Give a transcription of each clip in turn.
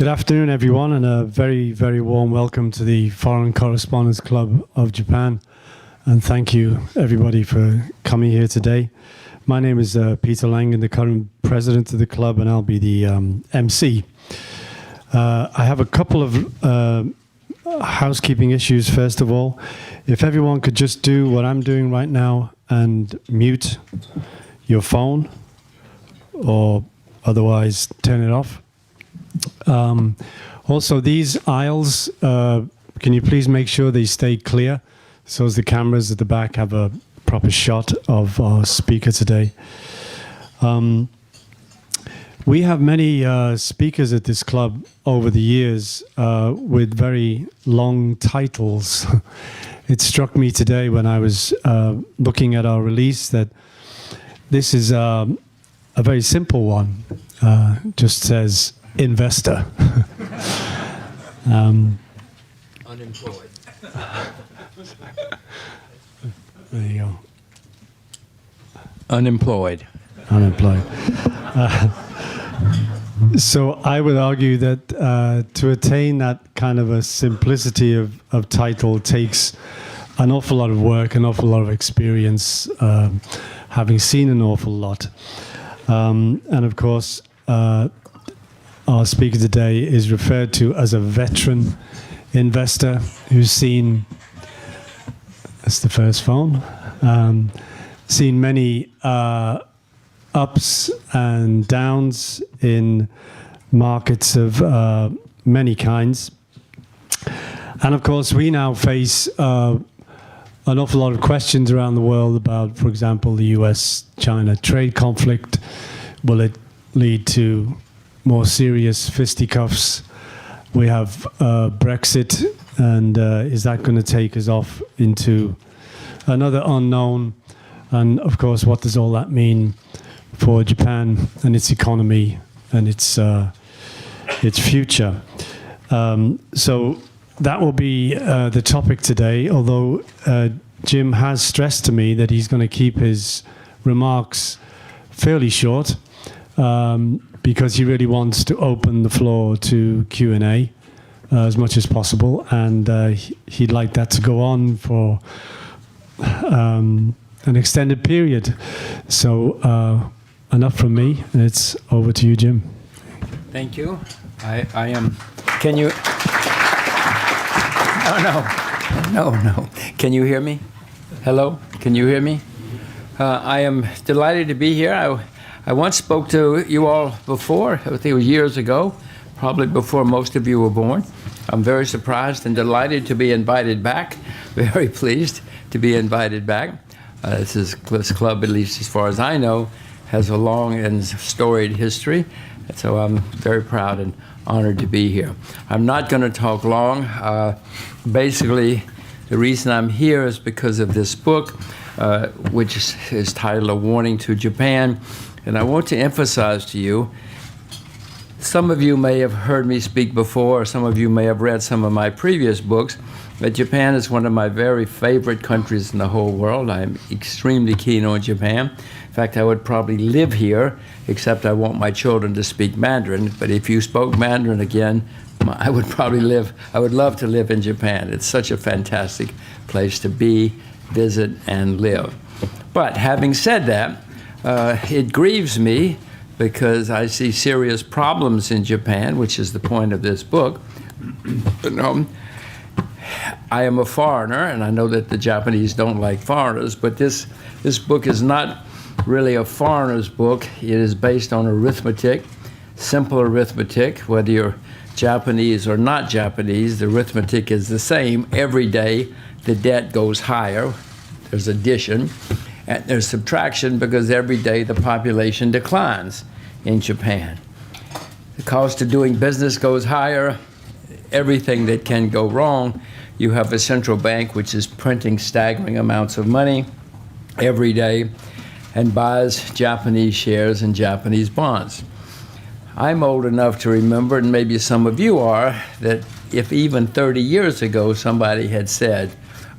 Good afternoon, everyone, and a very, very warm welcome to the Foreign Correspondents Club of Japan. And thank you, everybody, for coming here today. My name is Peter Langen, the current president of the club, and I'll be the MC. I have a couple of housekeeping issues, first of all. If everyone could just do what I'm doing right now and mute your phone, or otherwise turn it off. Also, these aisles, can you please make sure they stay clear so as the cameras at the back have a proper shot of our speaker today. We have many speakers at this club over the years with very long titles. It struck me today when I was looking at our release that this is a very simple one. Just says investor. Unemployed. There you go. Unemployed. Unemployed. So I would argue that to attain that kind of a simplicity of title takes an awful lot of work, an awful lot of experience, having seen an awful lot. And of course, our speaker today is referred to as a veteran investor who's seen, that's the first phone, seen many ups and downs in markets of many kinds. And of course, we now face an awful lot of questions around the world about, for example, the US-China trade conflict. Will it lead to more serious fisticuffs? We have Brexit, and is that going to take us off into another unknown? And of course, what does all that mean for Japan and its economy and its future? So that will be the topic today, although Jim has stressed to me that he's going to keep his remarks fairly short, because he really wants to open the floor to Q&A as much as possible, and he'd like that to go on for an extended period. So enough from me, and it's over to you, Jim. Thank you. I am. Can you? No. Can you hear me? Hello? Can you hear me? I am delighted to be here. I once spoke to you all before, I think it was years ago, probably before most of you were born. I'm very surprised and delighted to be invited back, very pleased to be invited back. This club, at least as far as I know, has a long and storied history, so I'm very proud and honored to be here. I'm not going to talk long. Basically, the reason I'm here is because of this book, which is titled A Warning to Japan. And I want to emphasize to you, some of you may have heard me speak before, or some of you may have read some of my previous books, that Japan is one of my very favorite countries in the whole world. I'm extremely keen on Japan. In fact, I would probably live here, except I want my children to speak Mandarin. But if you spoke Mandarin again, I would love to live in Japan. It's such a fantastic place to be, visit, and live. But having said that, it grieves me because I see serious problems in Japan, which is the point of this book. I am a foreigner, and I know that the Japanese don't like foreigners, but this book is not really a foreigner's book. It is based on arithmetic, simple arithmetic. Whether you're Japanese or not Japanese, the arithmetic is the same. Every day, the debt goes higher. There's addition. And there's subtraction because every day the population declines in Japan. The cost of doing business goes higher. Everything that can go wrong. You have a central bank which is printing staggering amounts of money every day and buys Japanese shares and Japanese bonds. I'm old enough to remember, and maybe some of you are, that if even 30 years ago somebody had said,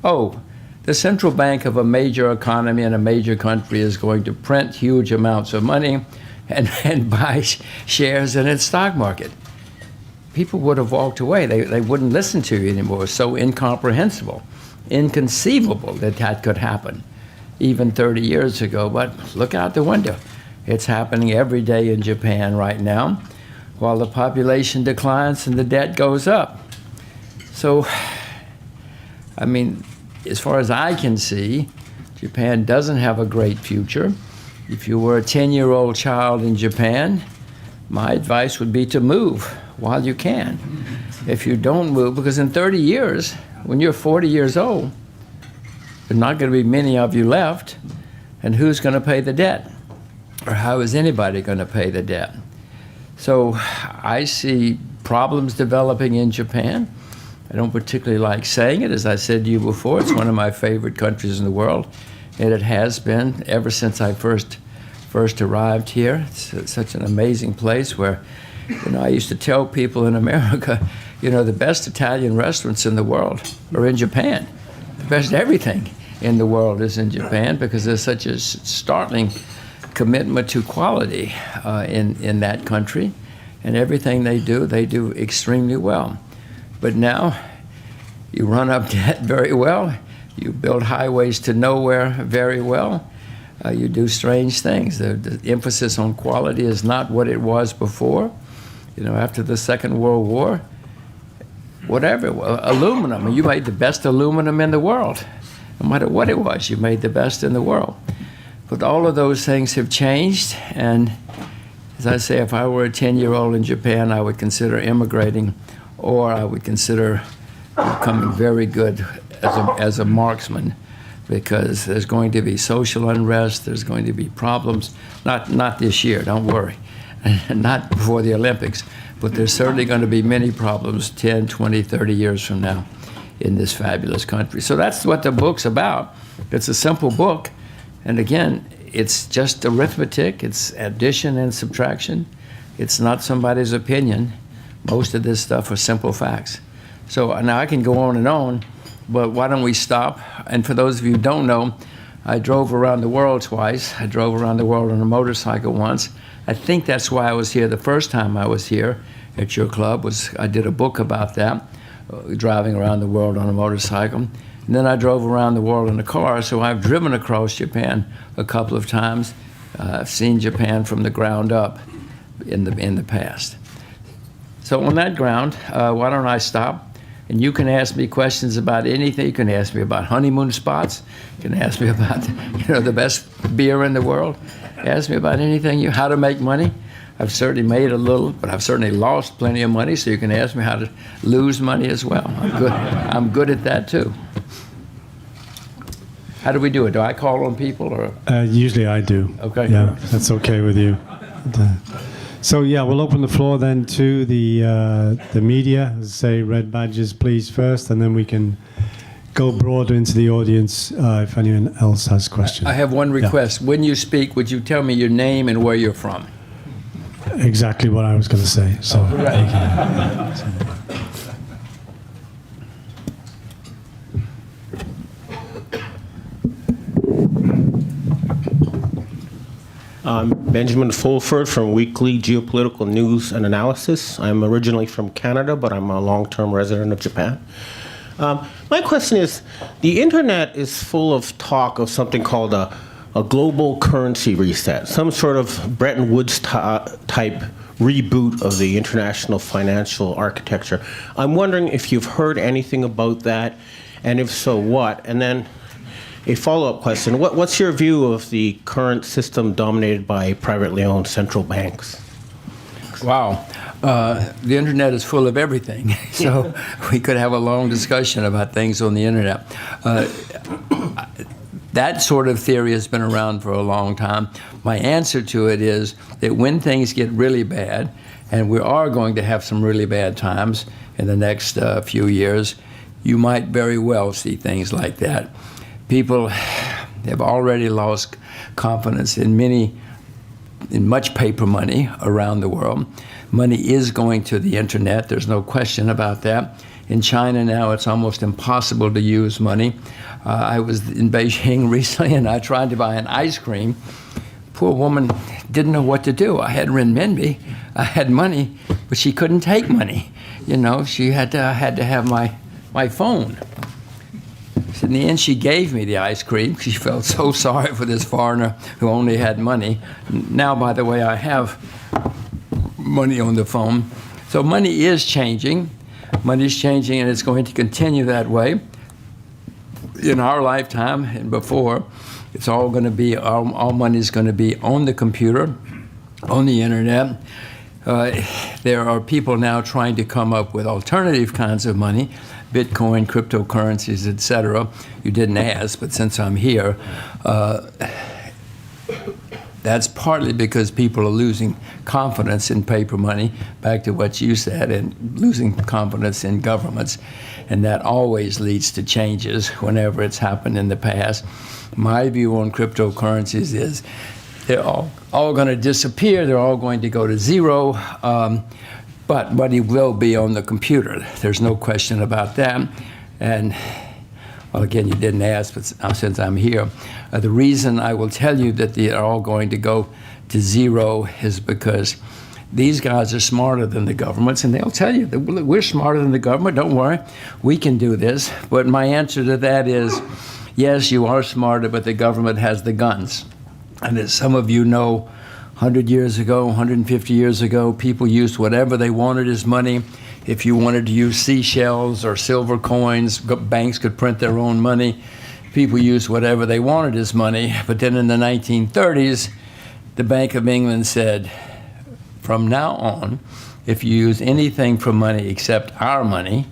oh, the central bank of a major economy in a major country is going to print huge amounts of money and buy shares in its stock market. people would have walked away. They wouldn't listen to you anymore. It was so incomprehensible, inconceivable that could happen even 30 years ago. But look out the window. It's happening every day in Japan right now, while the population declines and the debt goes up. So, I mean, as far as I can see, Japan doesn't have a great future. If you were a 10-year-old child in Japan, my advice would be to move while you can. If you don't move, because in 30 years, when you're 40 years old, there's not going to be many of you left, and who's going to pay the debt? Or how is anybody going to pay the debt? So I see problems developing in Japan. I don't particularly like saying it. As I said to you before, it's one of my favorite countries in the world, and it has been ever since I first arrived here. It's such an amazing place where, I used to tell people in America, the best Italian restaurants in the world are in Japan. The best everything in the world is in Japan because there's such a startling commitment to quality in that country, and everything they do extremely well. But now you run up debt very well, you build highways to nowhere very well, you do strange things. The emphasis on quality is not what it was before. After the Second World War, whatever, aluminum, you made the best aluminum in the world. No matter what it was, you made the best in the world. But all of those things have changed, and as I say, if I were a 10-year-old in Japan, I would consider immigrating, or I would consider becoming very good as a marksman, because there's going to be social unrest, there's going to be problems, not this year, don't worry, not before the Olympics, but there's certainly going to be many problems 10, 20, 30 years from now in this fabulous country. So that's what the book's about. It's a simple book, and again, it's just arithmetic, it's addition and subtraction. It's not somebody's opinion. Most of this stuff are simple facts. So now I can go on, but why don't we stop? And for those of you who don't know, I drove around the world twice. I drove around the world on a motorcycle once. I think that's why I was here the first time I was here at your club, was I did a book about that, driving around the world on a motorcycle. And then I drove around the world in a car, so I've driven across Japan a couple of times. I've seen Japan from the ground up in the past. So on that ground, why don't I stop? And you can ask me questions about anything. You can ask me about honeymoon spots. You can ask me about, the best beer in the world. Ask me about anything. How to make money. I've certainly made a little, but I've certainly lost plenty of money. So you can ask me how to lose money as well. I'm good at that too. How do we do it? Do I call on people or? Usually I do. Okay. Yeah, that's okay with you. So yeah, we'll open the floor then to the media. Say red badges, please, first, and then we can go broader into the audience if anyone else has questions. I have one request. Yeah. When you speak, would you tell me your name and where you're from? Exactly what I was going to say. So. Right. I'm Benjamin Fulford from Weekly Geopolitical News and Analysis. I'm originally from Canada, but I'm a long-term resident of Japan. My question is, the internet is full of talk of something called a global currency reset, some sort of Bretton Woods type reboot of the international financial architecture. I'm wondering if you've heard anything about that, and if so, what? And then a follow-up question, what's your view of the current system dominated by privately owned central banks? Wow. The internet is full of everything, so we could have a long discussion about things on the internet. That sort of theory has been around for a long time. My answer to it is that when things get really bad, and we are going to have some really bad times in the next few years, you might very well see things like that. People have already lost confidence in much paper money around the world. Money is going to the internet. There's no question about that. In China now, it's almost impossible to use money. I was in Beijing recently, and I tried to buy an ice cream. Poor woman didn't know what to do. I had renminbi, I had money, but she couldn't take money. she had to have my phone. In the end, she gave me the ice cream. She felt so sorry for this foreigner who only had money. Now, by the way, I have money on the phone. So money is changing. Money is changing, and it's going to continue that way. In our lifetime and before, it's all going to be, all money is going to be on the computer, on the internet. There are people now trying to come up with alternative kinds of money, Bitcoin, cryptocurrencies, etc. You didn't ask, but since I'm here, that's partly because people are losing confidence in paper money, back to what you said, and losing confidence in governments. And that always leads to changes whenever it's happened in the past. My view on cryptocurrencies is they're all going to disappear. They're all going to go to zero. But money will be on the computer. There's no question about that. And, well, again, you didn't ask, but since I'm here, the reason I will tell you that they are all going to go to zero is because these guys are smarter than the governments, and they'll tell you that we're smarter than the government. Don't worry, we can do this. But my answer to that is, yes, you are smarter, but the government has the guns. And as some of you know, 100 years ago, 150 years ago, people used whatever they wanted as money. If you wanted to use seashells or silver coins, banks could print their own money. People used whatever they wanted as money. But then in the 1930s, the Bank of England said, from now on, if you use anything for money except our money,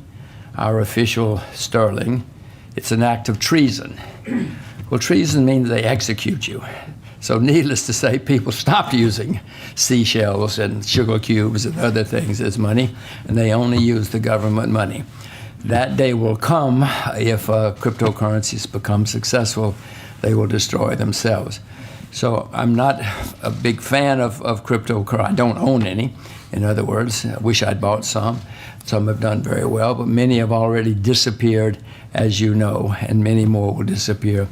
our official sterling, it's an act of treason. Well, treason means they execute you. So needless to say, people stopped using seashells and sugar cubes and other things as money, and they only use the government money. That day will come if cryptocurrencies become successful. They will destroy themselves. So I'm not a big fan of cryptocurrency. I don't own any. In other words, I wish I'd bought some. Some have done very well, but many have already disappeared, as you know, and many more will disappear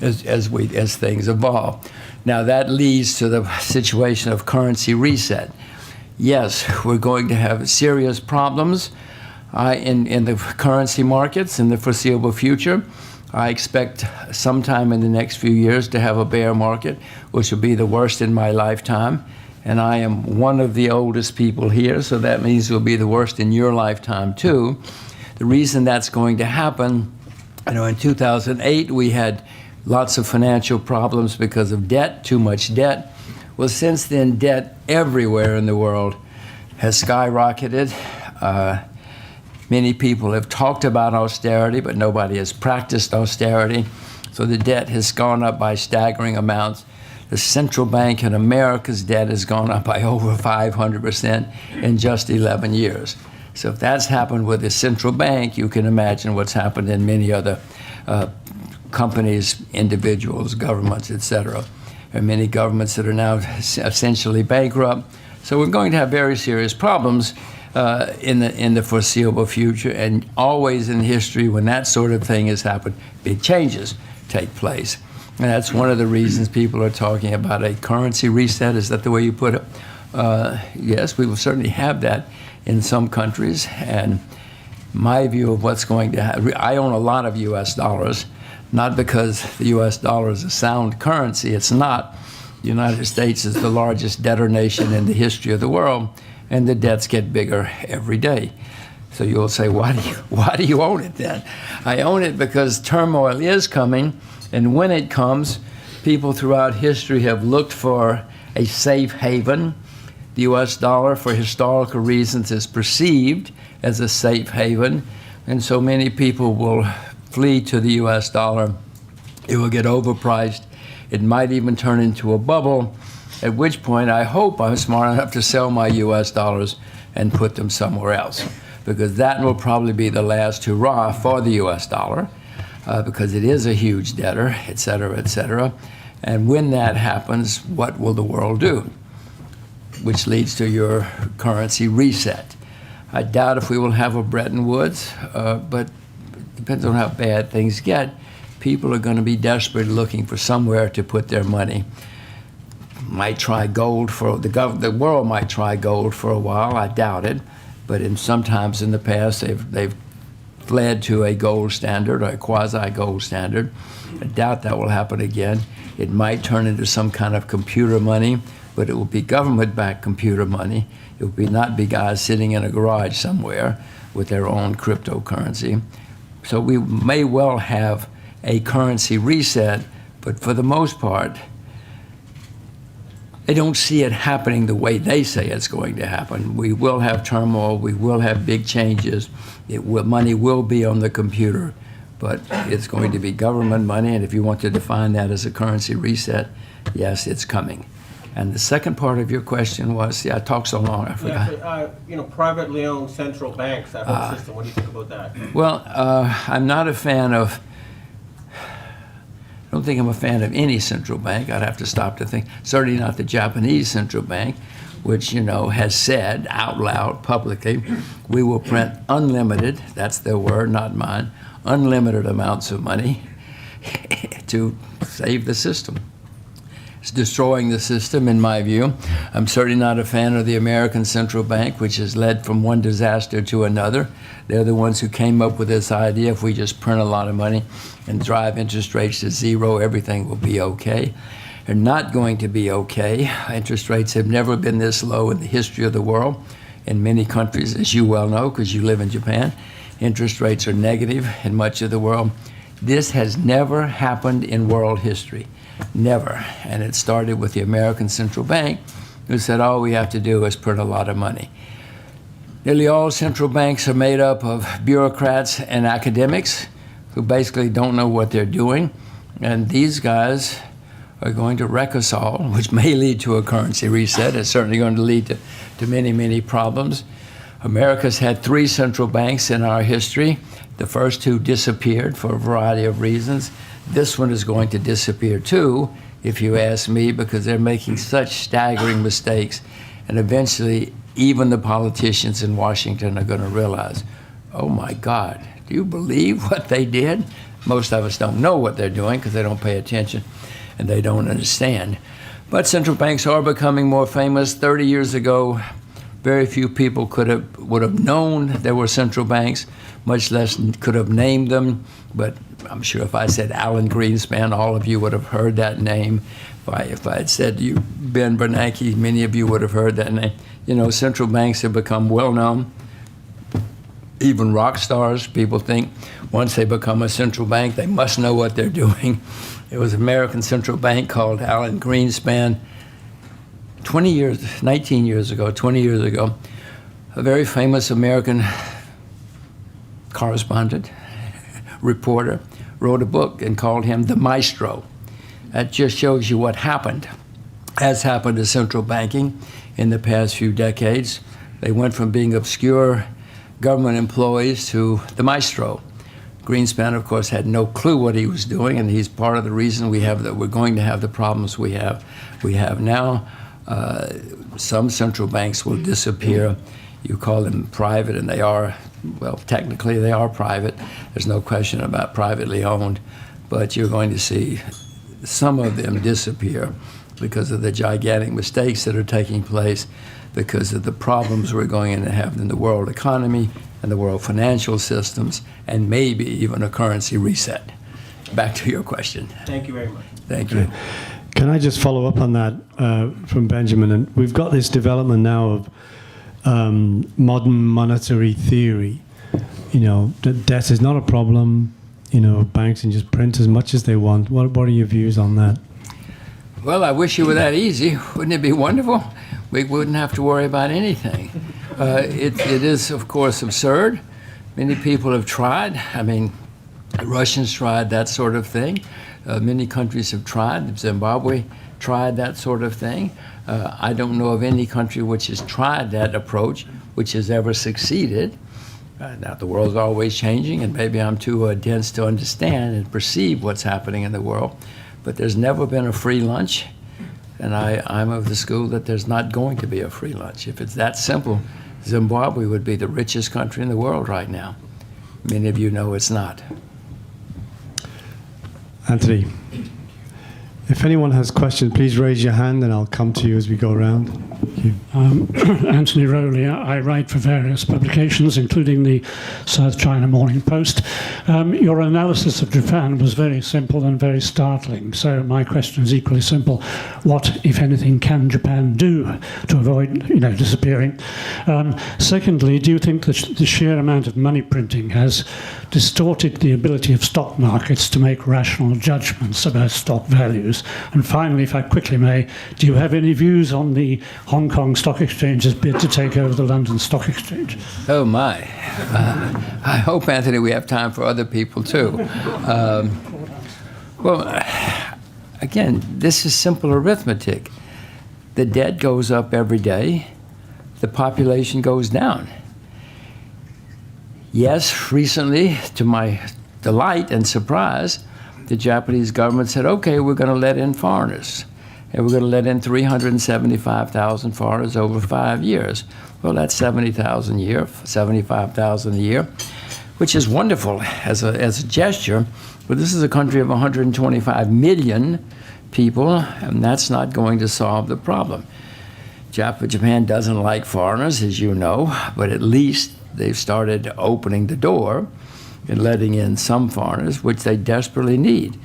as things evolve. Now that leads to the situation of currency reset. Yes, we're going to have serious problems in the currency markets in the foreseeable future. I expect sometime in the next few years to have a bear market, which will be the worst in my lifetime. And I am one of the oldest people here, so that means it will be the worst in your lifetime too. The reason that's going to happen, in 2008 we had lots of financial problems because of debt, too much debt. Well, since then, debt everywhere in the world has skyrocketed. Many people have talked about austerity, but nobody has practiced austerity. So the debt has gone up by staggering amounts. The central bank in America's debt has gone up by over 500% in just 11 years. So if that's happened with the central bank, you can imagine what's happened in many other companies, individuals, governments, etc. There are many governments that are now essentially bankrupt. So we're going to have very serious problems in the foreseeable future, and always in history when that sort of thing has happened, big changes take place. And that's one of the reasons people are talking about a currency reset. Is that the way you put it? Yes, we will certainly have that in some countries. And my view of what's going to happen, I own a lot of US dollars, not because the US dollar is a sound currency. It's not. The United States is the largest debtor nation in the history of the world, and the debts get bigger every day. So you'll say, why do you own it then? I own it because turmoil is coming, and when it comes, people throughout history have looked for a safe haven. The US dollar, for historical reasons, is perceived as a safe haven, and so many people will flee to the US dollar. It will get overpriced. It might even turn into a bubble, at which point I hope I'm smart enough to sell my US dollars and put them somewhere else, because that will probably be the last hurrah for the US dollar, because it is a huge debtor, et cetera, et cetera. And when that happens, what will the world do? Which leads to your currency reset. I doubt if we will have a Bretton Woods, but it depends on how bad things get. People are going to be desperately looking for somewhere to put their money. Might try gold for the world might try gold for a while. I doubt it. but sometimes in the past they've fled to a gold standard or a quasi-gold standard. I doubt that will happen again. It might turn into some kind of computer money, but it will be government-backed computer money. It will not be guys sitting in a garage somewhere with their own cryptocurrency. So we may well have a currency reset, but for the most part, I don't see it happening the way they say it's going to happen. We will have turmoil, we will have big changes, money will be on the computer, but it's going to be government money, and if you want to define that as a currency reset, yes, it's coming. And the second part of your question was, see, I talked so long, I forgot. Yeah, privately owned central banks, that whole system, what do you think about that? Well, I'm not a fan of, I don't think I'm a fan of any central bank. I'd have to stop to think. Certainly not the Japanese central bank, which, has said out loud publicly, we will print unlimited, that's their word, not mine, unlimited amounts of money to save the system. It's destroying the system, in my view. I'm certainly not a fan of the American Central Bank, which has led from one disaster to another. They're the ones who came up with this idea, if we just print a lot of money and drive interest rates to zero, everything will be okay. They're not going to be okay. Interest rates have never been this low in the history of the world. In many countries, as you well know, because you live in Japan, interest rates are negative in much of the world. This has never happened in world history. Never. And it started with the American Central Bank, who said all we have to do is print a lot of money. Nearly all central banks are made up of bureaucrats and academics who basically don't know what they're doing. And these guys are going to wreck us all, which may lead to a currency reset. It's certainly going to lead to many, many problems. America's had 3 central banks in our history. The first 2 disappeared for a variety of reasons. This one is going to disappear too, if you ask me, because they're making such staggering mistakes. And eventually, even the politicians in Washington are going to realize, oh my God, do you believe what they did? Most of us don't know what they're doing because they don't pay attention and they don't understand. But central banks are becoming more famous. 30 years ago, very few people would have known there were central banks, much less could have named them. But I'm sure if I said Alan Greenspan, all of you would have heard that name. If I had said you Ben Bernanke, many of you would have heard that name. Central banks have become well-known. Even rock stars, people think once they become a central bank, they must know what they're doing. It was an American central bank called Alan Greenspan. 20 years ago, a very famous American correspondent, reporter, wrote a book and called him the Maestro. That just shows you what happened, has happened to central banking in the past few decades. They went from being obscure government employees to the Maestro. Greenspan, of course, had no clue what he was doing, and he's part of the reason we're going to have the problems we have now. Some central banks will disappear. You call them private, and they are, well, technically they are private. There's no question about privately owned, but you're going to see some of them disappear because of the gigantic mistakes that are taking place, because of the problems we're going to have in the world economy and the world financial systems, and maybe even a currency reset. Back to your question. Thank you very much. Thank you. Can I just follow up on that from Benjamin? And we've got this development now of modern monetary theory. That debt is not a problem. Banks can just print as much as they want. What are your views on that? Well, I wish it were that easy. Wouldn't it be wonderful? We wouldn't have to worry about anything. It is, of course, absurd. Many people have tried. I mean, the Russians tried that sort of thing. Many countries have tried. Zimbabwe tried that sort of thing. I don't know of any country which has tried that approach, which has ever succeeded. Now, the world's always changing, and maybe I'm too dense to understand and perceive what's happening in the world. But there's never been a free lunch, and I'm of the school that there's not going to be a free lunch. If it's that simple, Zimbabwe would be the richest country in the world right now. Many of you know it's not. Anthony, If anyone has questions, please raise your hand and I'll come to you as we go around. Thank you. Anthony Rowley. I write for various publications, including the South China Morning Post. Your analysis of Japan was very simple and very startling. So my question is equally simple. What, if anything, can Japan do to avoid, disappearing? Secondly, do you think that the sheer amount of money printing has distorted the ability of stock markets to make rational judgments about stock values? And finally, if I quickly may, do you have any views on the Hong Kong Stock Exchange's bid to take over the London Stock Exchange? Oh, my. I hope, Anthony, we have time for other people, too. Again, this is simple arithmetic. The debt goes up every day. The population goes down. Yes, recently, to my delight and surprise, the Japanese government said, okay, we're going to let in foreigners. And we're going to let in 375,000 foreigners over 5 years. Well, that's 70,000 a year, 75,000 a year, which is wonderful as a gesture. But this is a country of 125 million people, and that's not going to solve the problem. Japan doesn't like foreigners, as you know, but at least they've started opening the door and letting in some foreigners, which they desperately need.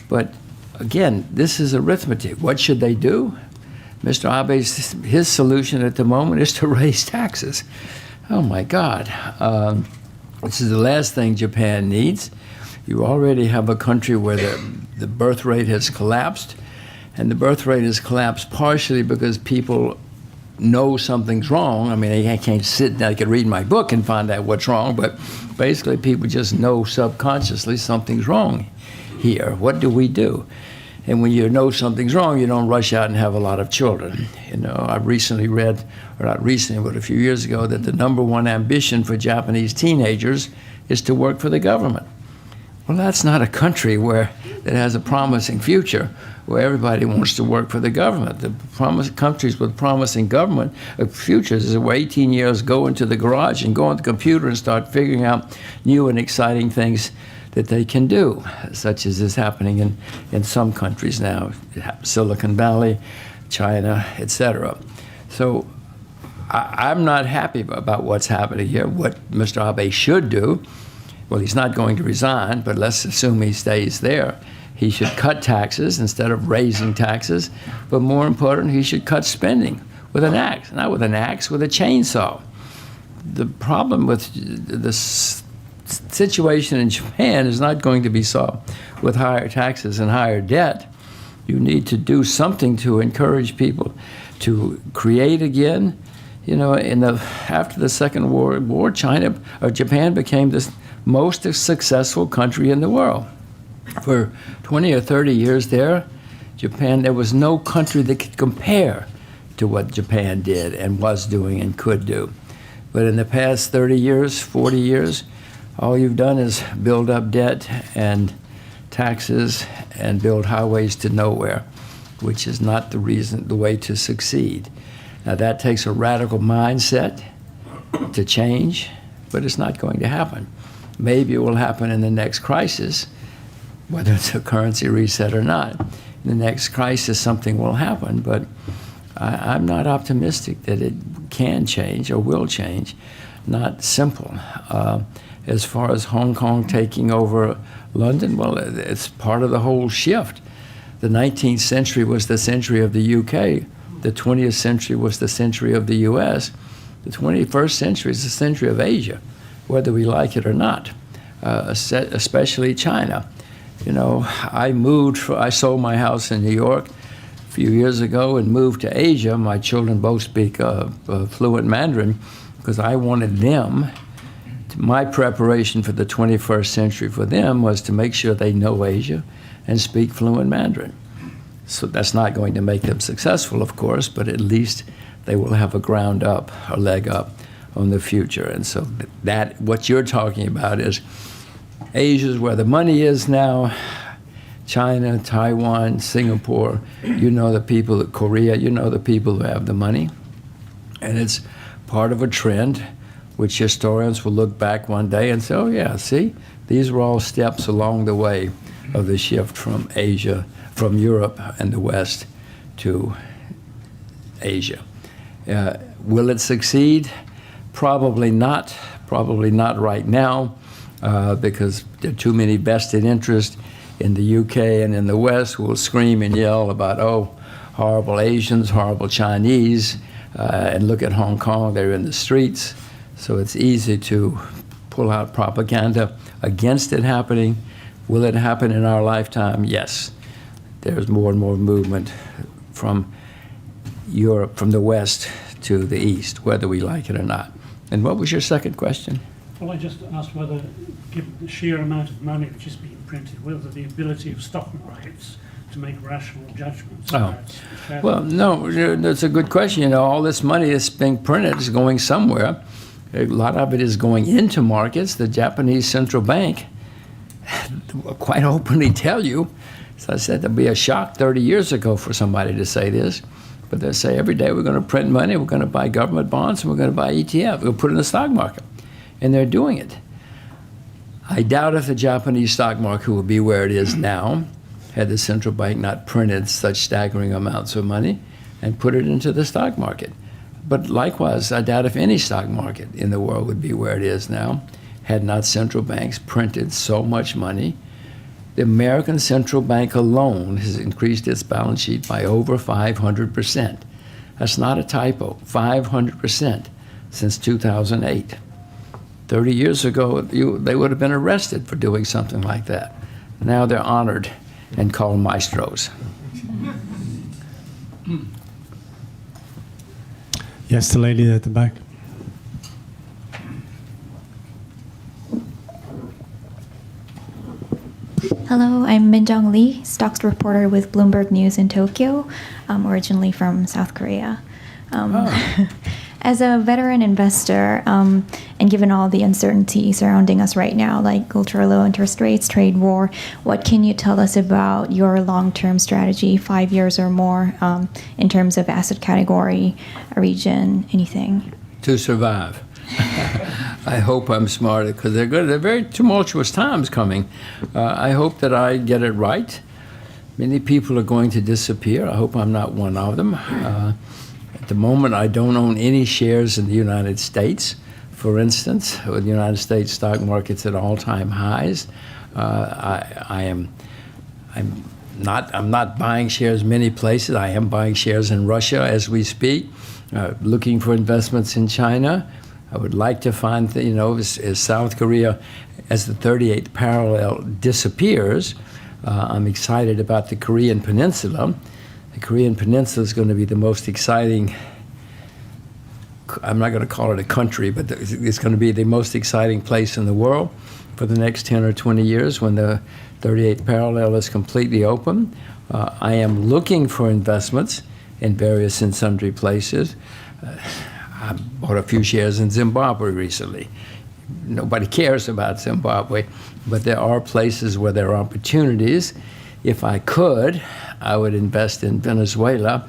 But again, this is arithmetic. What should they do? Mr. Abe's, his solution at the moment is to raise taxes. Oh my God. This is the last thing Japan needs. You already have a country where the birth rate has collapsed, and the birth rate has collapsed partially because people know something's wrong. I mean, I can't sit and I could read my book and find out what's wrong, but basically people just know subconsciously something's wrong here. What do we do? And when you know something's wrong, you don't rush out and have a lot of children. I recently read, or not recently, but a few years ago, that the #1 ambition for Japanese teenagers is to work for the government. Well, that's not a country that has a promising future, where everybody wants to work for the government. The countries with promising government futures is where 18 years go into the garage and go on the computer and start figuring out new and exciting things that they can do, such as is happening in some countries now, Silicon Valley, China, etc. So I'm not happy about what's happening here. What Mr. Abe should do, well, he's not going to resign, but let's assume he stays there. He should cut taxes instead of raising taxes, but more important, he should cut spending with an axe, not with an axe, with a chainsaw. The problem with this situation in Japan is not going to be solved with higher taxes and higher debt. You need to do something to encourage people to create again. After the Second World War, Japan became the most successful country in the world. For 20 or 30 years there was no country that could compare to what Japan did and was doing and could do. But in the past 30 years, 40 years, all you've done is build up debt and taxes and build highways to nowhere, which is not the way to succeed. Now that takes a radical mindset to change, but it's not going to happen. Maybe it will happen in the next crisis, whether it's a currency reset or not. In the next crisis, something will happen, but I'm not optimistic that it can change or will change. Not simple. As far as Hong Kong taking over London, well, it's part of the whole shift. The 19th century was the century of the UK. The 20th century was the century of the US. The 21st century is the century of Asia, whether we like it or not, especially China. I sold my house in New York a few years ago and moved to Asia. My children both speak fluent Mandarin because I wanted them. My preparation for the 21st century for them was to make sure they know Asia and speak fluent Mandarin. So that's not going to make them successful, of course, but at least they will have a leg up on the future. And so that what you're talking about is Asia's where the money is now. China, Taiwan, Singapore, the people, Korea, the people who have the money. And it's part of a trend which historians will look back one day and say, oh yeah, see, these were all steps along the way of the shift from Asia, from Europe and the West to Asia. Will it succeed? Probably not. Probably not right now, because there are too many vested interests in the UK and in the West who will scream and yell about, oh, horrible Asians, horrible Chinese, and look at Hong Kong, they're in the streets. So it's easy to pull out propaganda against it happening. Will it happen in our lifetime? Yes. There's more and more movement from Europe, from the West to the East, whether we like it or not. And what was your second question? Well, I just asked whether, given the sheer amount of money which is being printed, whether the ability of stock markets to make rational judgments. Oh, well, no, that's a good question. You know, all this money that's being printed is going somewhere. A lot of it is going into markets. The Japanese central bank quite openly tell you, as I said, there'd be a shock 30 years ago for somebody to say this, but they say every day we're going to print money, we're going to buy government bonds, and we're going to buy ETF. We'll put it in the stock market. And they're doing it. I doubt if the Japanese stock market will be where it is now had the central bank not printed such staggering amounts of money and put it into the stock market. But likewise, I doubt if any stock market in the world would be where it is now had not central banks printed so much money. The American Central Bank alone has increased its balance sheet by over 500%. That's not a typo, 500% since 2008. 30 years ago, they would have been arrested for doing something like that. Now they're honored and called maestros. Yes, the lady at the back. Hello, I'm Minjong Lee, stocks reporter with Bloomberg News in Tokyo, originally from South Korea. As a veteran investor, and given all the uncertainty surrounding us right now, like ultra low interest rates, trade war, what can you tell us about your long-term strategy, 5 years or more, in terms of asset category, region, anything? To survive. I hope I'm smarter because they're good. They're very tumultuous times coming. I hope that I get it right. Many people are going to disappear. I hope I'm not one of them. At the moment, I don't own any shares in the United States. For instance, with the United States stock market's at all-time highs. I'm not buying shares many places. I am buying shares in Russia as we speak. Looking for investments in China. I would like to find, as South Korea, as the 38th parallel disappears, I'm excited about the Korean Peninsula. The Korean Peninsula is going to be the most exciting, I'm not going to call it a country, but it's going to be the most exciting place in the world for the next 10 or 20 years when the 38th parallel is completely open. I am looking for investments in various and sundry places. I bought a few shares in Zimbabwe recently. Nobody cares about Zimbabwe, but there are places where there are opportunities. If I could, I would invest in Venezuela.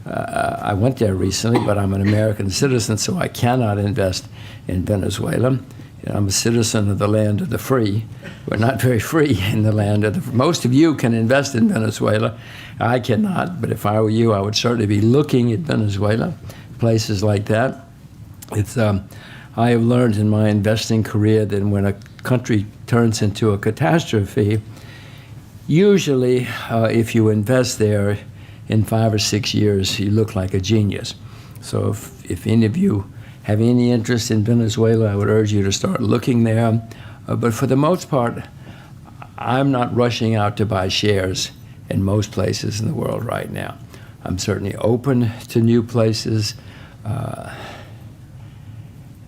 I went there recently, but I'm an American citizen, so I cannot invest in Venezuela. I'm a citizen of the land of the free. We're not very free in the land of the free. Most of you can invest in Venezuela. I cannot, but if I were you, I would certainly be looking at Venezuela, places like that. I have learned in my investing career that when a country turns into a catastrophe, usually if you invest there in 5 or 6 years, you look like a genius. So if any of you have any interest in Venezuela, I would urge you to start looking there. But for the most part, I'm not rushing out to buy shares in most places in the world right now. I'm certainly open to new places.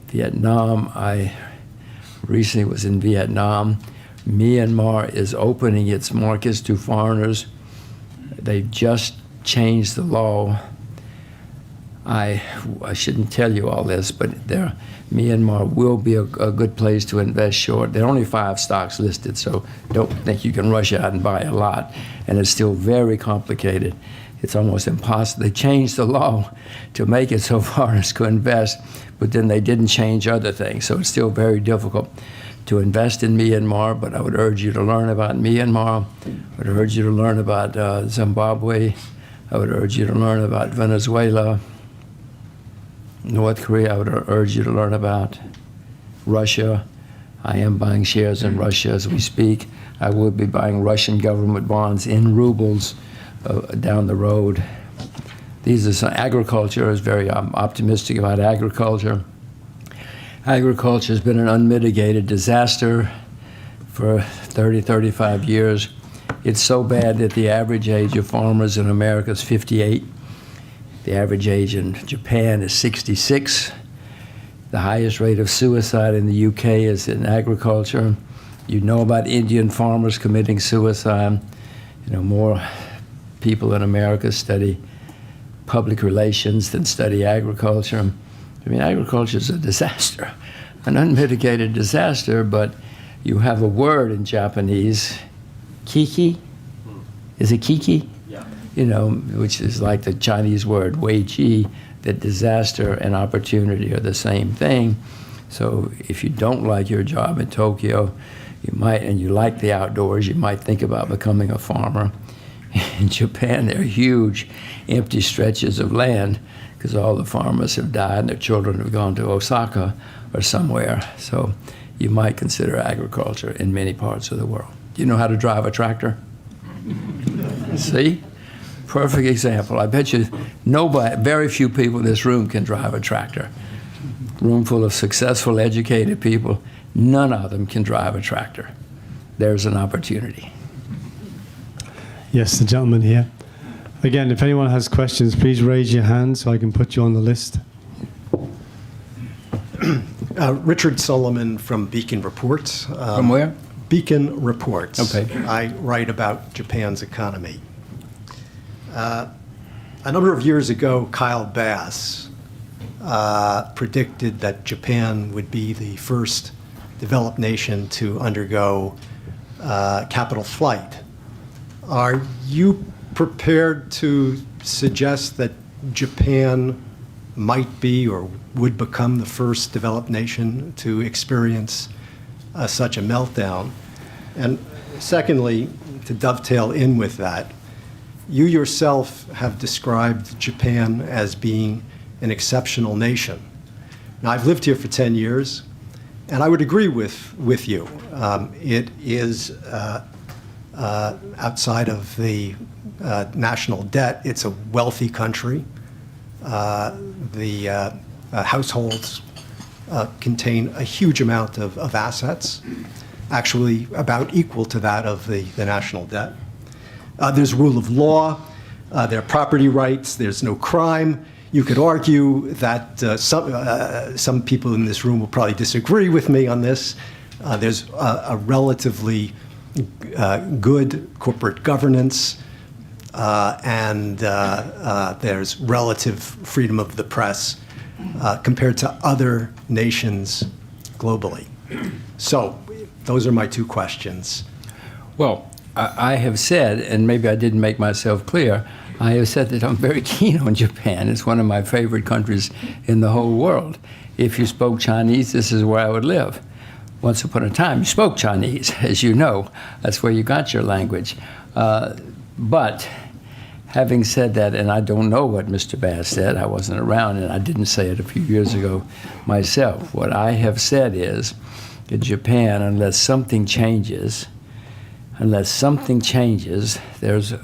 Vietnam, I recently was in Vietnam. Myanmar is opening its markets to foreigners. They've just changed the law. I shouldn't tell you all this, but Myanmar will be a good place to invest short. There are only 5 stocks listed, so don't think you can rush out and buy a lot. And it's still very complicated. It's almost impossible. They changed the law to make it so foreigners could invest, but then they didn't change other things, so it's still very difficult. to invest in Myanmar, but I would urge you to learn about Myanmar. I would urge you to learn about Zimbabwe. I would urge you to learn about Venezuela, North Korea. I would urge you to learn about Russia. I am buying shares in Russia as we speak. I will be buying Russian government bonds in rubles down the road. These are some, agriculture is very, I'm optimistic about agriculture. Agriculture has been an unmitigated disaster for 30, 35 years. It's so bad that the average age of farmers in America is 58. The average age in Japan is 66. The highest rate of suicide in the UK is in agriculture. You know about Indian farmers committing suicide. You know, more people in America study public relations than study agriculture. I mean, agriculture is a disaster, an unmitigated disaster, but you have a word in Japanese, kiki. Is it kiki? Yeah. You know, which is like the Chinese word, wei qi, that disaster and opportunity are the same thing. So if you don't like your job in Tokyo, you might, and you like the outdoors, you might think about becoming a farmer. In Japan, there are huge empty stretches of land because all the farmers have died and their children have gone to Osaka or somewhere. So you might consider agriculture in many parts of the world. Do you know how to drive a tractor? See? Perfect example. I bet you nobody, very few people in this room can drive a tractor. Room full of successful, educated people, none of them can drive a tractor. There's an opportunity. Yes, the gentleman here. Again, if anyone has questions, please raise your hand so I can put you on the list. Richard Solomon from Beacon Reports. From where? Beacon Reports. Okay. I write about Japan's economy. A number of years ago, Kyle Bass predicted that Japan would be the first developed nation to undergo capital flight. Are you prepared to suggest that Japan might be or would become the first developed nation to experience such a meltdown? And secondly, to dovetail in with that, you yourself have described Japan as being an exceptional nation. Now, I've lived here for 10 years, and I would agree with you. It is, outside of the national debt, it's a wealthy country. The households contain a huge amount of assets, actually about equal to that of the national debt. There's rule of law, there are property rights, there's no crime. You could argue that some people in this room will probably disagree with me on this. There's a relatively good corporate governance, and there's relative freedom of the press compared to other nations globally. So those are my two questions. Well, I have said, and maybe I didn't make myself clear, I have said that I'm very keen on Japan. It's one of my favorite countries in the whole world. If you spoke Chinese, this is where I would live. Once upon a time, you spoke Chinese, as you know. That's where you got your language. But having said that, and I don't know what Mr. Bass said, I wasn't around, and I didn't say it a few years ago myself. What I have said is that Japan, unless something changes, there's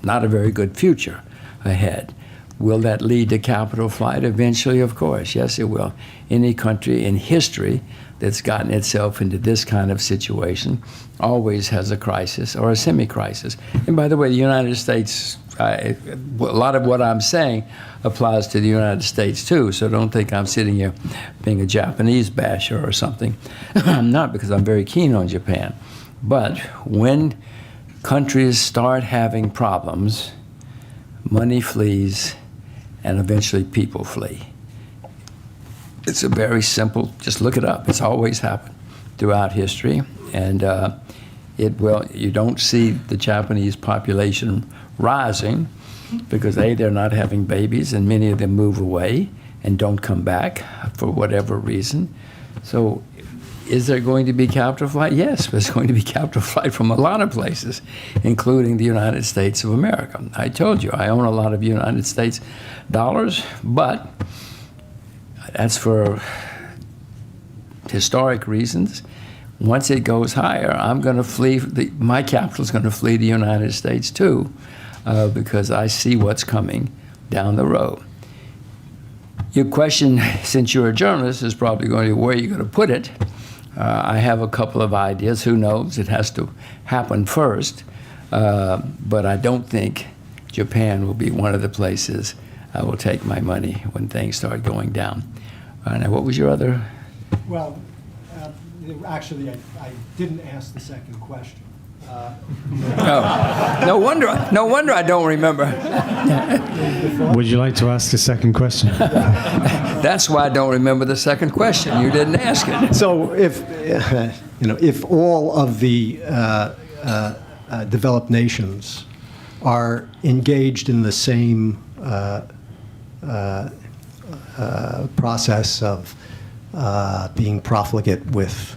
not a very good future ahead. Will that lead to capital flight? Eventually, of course. Yes, it will. Any country in history that's gotten itself into this kind of situation always has a crisis or a semi-crisis. And by the way, the United States, a lot of what I'm saying applies to the United States too, so don't think I'm sitting here being a Japanese basher or something. I'm not, because I'm very keen on Japan. But when countries start having problems, money flees, and eventually people flee. It's a very simple, just look it up. It's always happened throughout history. And you don't see the Japanese population rising because A, they're not having babies, and many of them move away and don't come back for whatever reason. So Is there going to be capital flight? Yes, there's going to be capital flight from a lot of places, including the United States of America. I told you, I own a lot of United States dollars, but that's for historic reasons. Once it goes higher, I'm going to flee. My capital is going to flee the United States too, because I see what's coming down the road. Your question, since you're a journalist, is probably going to be where you're going to put it. I have a couple of ideas. Who knows? It has to happen first. But I don't think Japan will be one of the places I will take my money when things start going down. Now, what was your other? Well, actually, I didn't ask the second question. Oh, no wonder I don't remember. Would you like to ask a second question? That's why I don't remember the second question. You didn't ask it. So if if all of the developed nations are engaged in the same process of being profligate with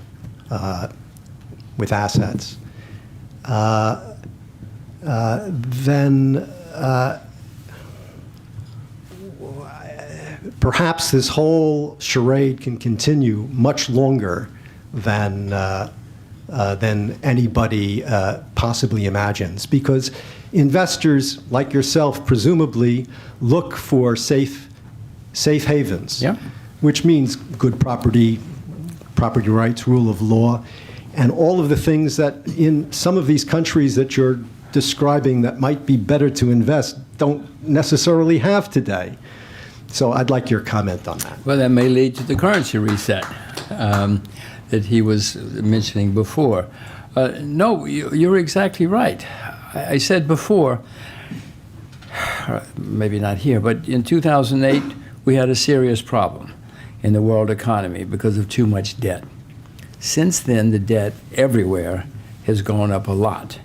assets, then perhaps this whole charade can continue much longer than anybody possibly imagines, because investors like yourself presumably look for safe havens, Yeah. which means good property rights, rule of law, and all of the things that in some of these countries that you're describing that might be better to invest don't necessarily have today. So I'd like your comment on that. Well, that may lead to the currency reset that he was mentioning before. No, you're exactly right. I said before, maybe not here, but in 2008, we had a serious problem in the world economy because of too much debt. Since then, the debt everywhere has gone up a lot.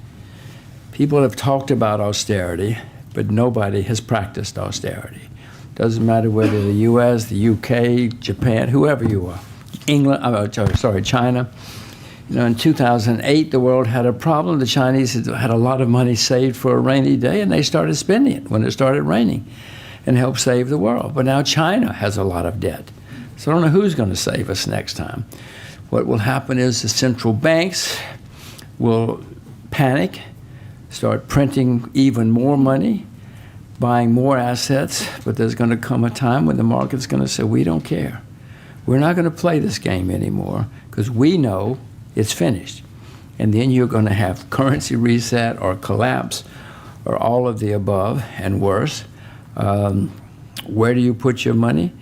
People have talked about austerity, but nobody has practiced austerity. Doesn't matter whether the U.S., the U.K., Japan, whoever you are, China. In 2008, the world had a problem. The Chinese had a lot of money saved for a rainy day, and they started spending it when it started raining and helped save the world. But now China has a lot of debt. So I don't know who's going to save us next time. What will happen is the central banks will panic, start printing even more money, buying more assets, but there's going to come a time when the market's going to say, we don't care. We're not going to play this game anymore because we know it's finished. And then you're going to have currency reset or collapse or all of the above and worse. Where do you put your money?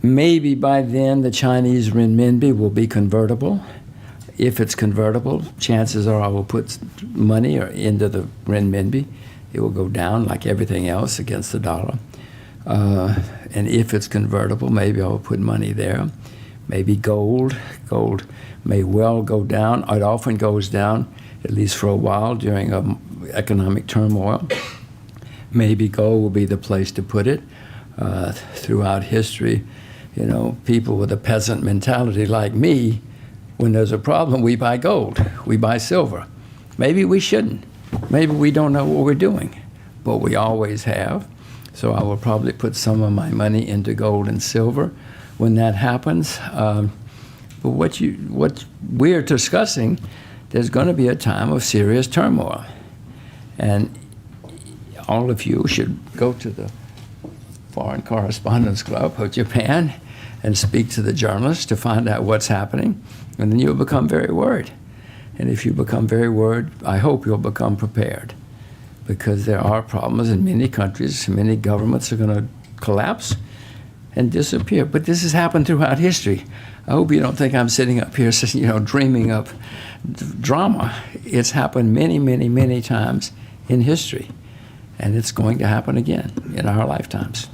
Maybe by then the Chinese renminbi will be convertible. If it's convertible, chances are I will put money into the renminbi. It will go down like everything else against the dollar. And if it's convertible, maybe I will put money there. Maybe gold. Gold may well go down. It often goes down, at least for a while, during economic turmoil. Maybe gold will be the place to put it. Throughout history, people with a peasant mentality like me, when there's a problem, we buy gold, we buy silver. Maybe we shouldn't. Maybe we don't know what we're doing, but we always have. So I will probably put some of my money into gold and silver when that happens. But what we're discussing, there's going to be a time of serious turmoil. And all of you should go to the Foreign Correspondents Club of Japan and speak to the journalists to find out what's happening. And then you'll become very worried. And if you become very worried, I hope you'll become prepared, because there are problems in many countries. Many governments are going to collapse and disappear. But this has happened throughout history. I hope you don't think I'm sitting up here, dreaming up drama. It's happened many, many, many times in history, and it's going to happen again in our lifetimes.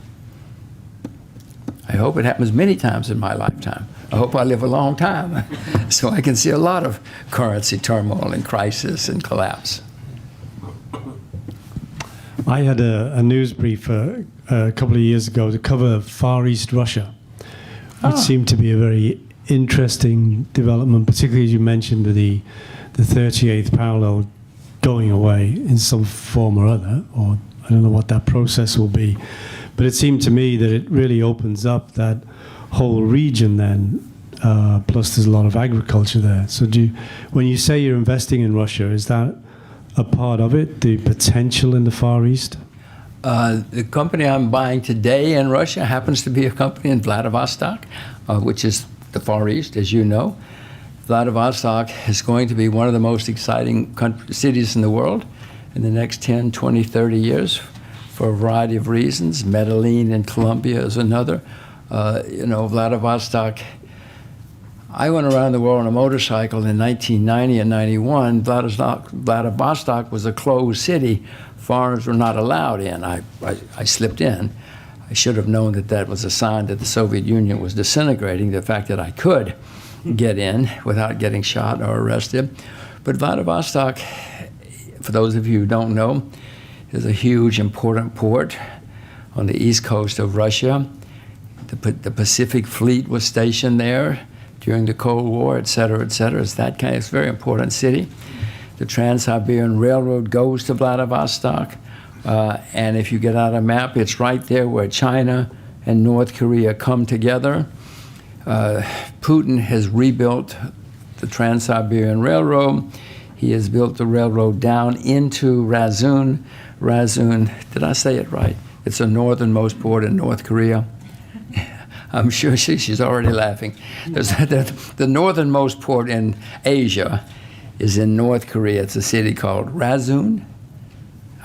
I hope it happens many times in my lifetime. I hope I live a long time so I can see a lot of currency turmoil and crisis and collapse. I had a news brief a couple of years ago to cover Far East Russia, which seemed to be a very interesting development, particularly as you mentioned the 38th parallel going away in some form or other, or I don't know what that process will be. But it seemed to me that it really opens up that whole region then, plus there's a lot of agriculture there. So when you say you're investing in Russia, is that a part of it, the potential in the Far East? The company I'm buying today in Russia happens to be a company in Vladivostok, which is the Far East, as you know. Vladivostok is going to be one of the most exciting cities in the world in the next 10, 20, 30 years for a variety of reasons. Medellin in Colombia is another. Vladivostok, I went around the world on a motorcycle in 1990 and 91. Vladivostok was a closed city. Foreigners were not allowed in. I slipped in. I should have known that was a sign that the Soviet Union was disintegrating, the fact that I could get in without getting shot or arrested. But Vladivostok, for those of you who don't know, is a huge, important port on the east coast of Russia. The Pacific Fleet was stationed there during the Cold War, et cetera, et cetera. It's a very important city. The Trans-Siberian Railroad goes to Vladivostok. And if you get out a map, it's right there where China and North Korea come together. Putin has rebuilt the Trans-Siberian Railroad. He has built the railroad down into Razun. Razun, did I say it right? It's the northernmost port in North Korea. I'm sure she's already laughing. The northernmost port in Asia is in North Korea. It's a city called Razun.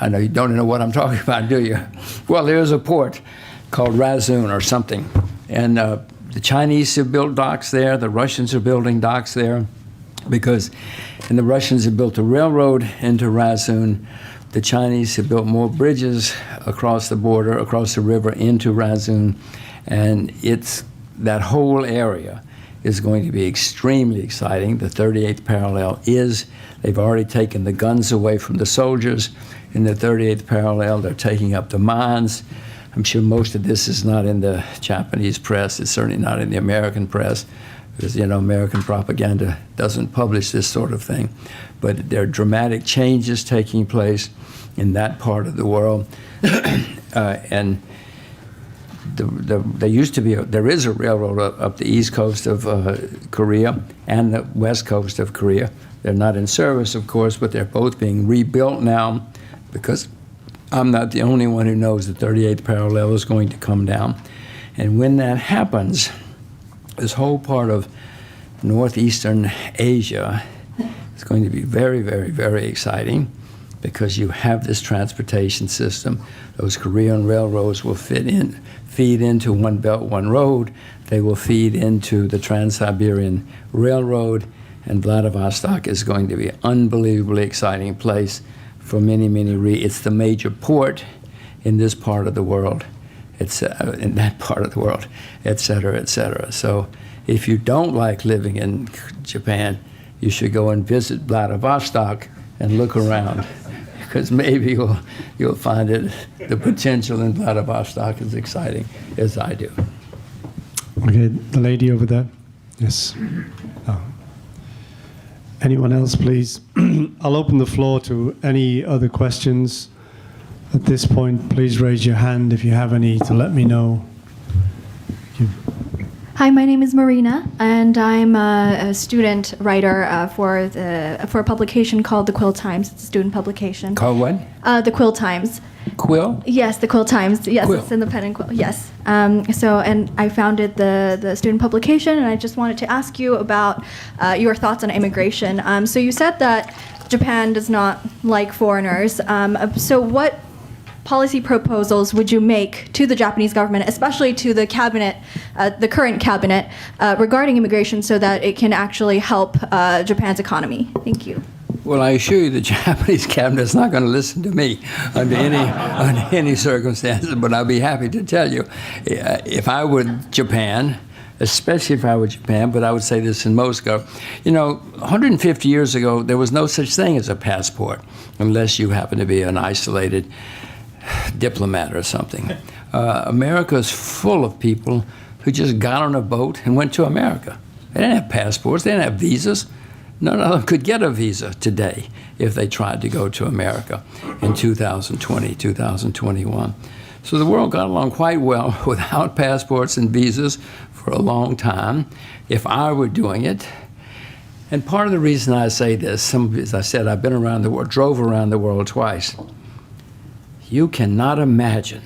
I know you don't know what I'm talking about, do you? Well, there's a port called Razun or something. And the Chinese have built docks there. The Russians are building docks there and the Russians have built a railroad into Razun. The Chinese have built more bridges across the border, across the river into Razun. And that whole area is going to be extremely exciting. The 38th parallel they've already taken the guns away from the soldiers. In the 38th parallel, they're taking up the mines. I'm sure most of this is not in the Japanese press. It's certainly not in the American press, because, American propaganda doesn't publish this sort of thing. But there are dramatic changes taking place in that part of the world. And there is a railroad up the east coast of Korea and the west coast of Korea. They're not in service, of course, but they're both being rebuilt now, because I'm not the only one who knows the 38th parallel is going to come down. And when that happens, this whole part of northeastern Asia is going to be very, very, very exciting, because you have this transportation system. Those Korean railroads will feed into One Belt, One Road. They will feed into the Trans-Siberian Railroad, and Vladivostok is going to be an unbelievably exciting place for many, many reasons. It's the major port in this part of the world. It's in that part of the world, et cetera, et cetera. So if you don't like living in Japan, you should go and visit Vladivostok and look around, because maybe you'll find the potential in Vladivostok as exciting as I do. Okay, the lady over there. Yes. Oh. Anyone else, please? I'll open the floor to any other questions. At this point, please raise your hand if you have any to let me know. Hi, my name is Marina, and I'm a student writer for a publication called The Quill Times. It's a student publication. Called what? The Quill Times. Quill? Yes, The Quill Times. Yes, Quill. It's independent quill. Yes. And I founded the student publication, and I just wanted to ask you about your thoughts on immigration. So you said that Japan does not like foreigners. So what policy proposals would you make to the Japanese government, especially to the cabinet, the current cabinet, regarding immigration, so that it can actually help Japan's economy? Thank you. Well, I assure you the Japanese cabinet is not going to listen to me under any circumstances, but I'll be happy to tell you, if I were Japan, especially if I were Japan, but I would say this in Moscow, 150 years ago, there was no such thing as a passport, unless you happen to be an isolated diplomat or something. America is full of people who just got on a boat and went to America. They didn't have passports. They didn't have visas. None of them could get a visa today if they tried to go to America in 2020, 2021. So the world got along quite well without passports and visas for a long time, if I were doing it. And part of the reason I say this, as I said, I've been around the world, drove around the world twice. You cannot imagine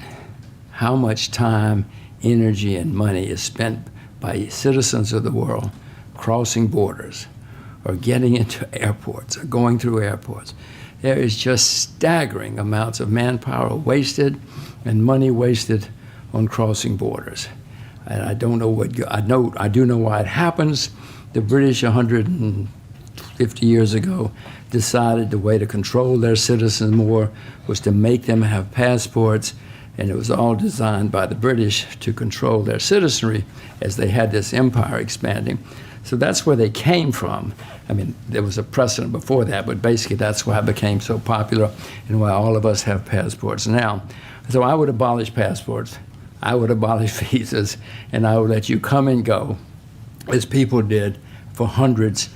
how much time, energy, and money is spent by citizens of the world crossing borders or getting into airports or going through airports. There is just staggering amounts of manpower wasted and money wasted on crossing borders. And I don't know what, I do know why it happens. The British 150 years ago decided the way to control their citizens more was to make them have passports, and it was all designed by the British to control their citizenry as they had this empire expanding. So that's where they came from. I mean, there was a precedent before that, but basically that's why it became so popular and why all of us have passports now. So I would abolish passports, I would abolish visas, and I would let you come and go, as people did for hundreds,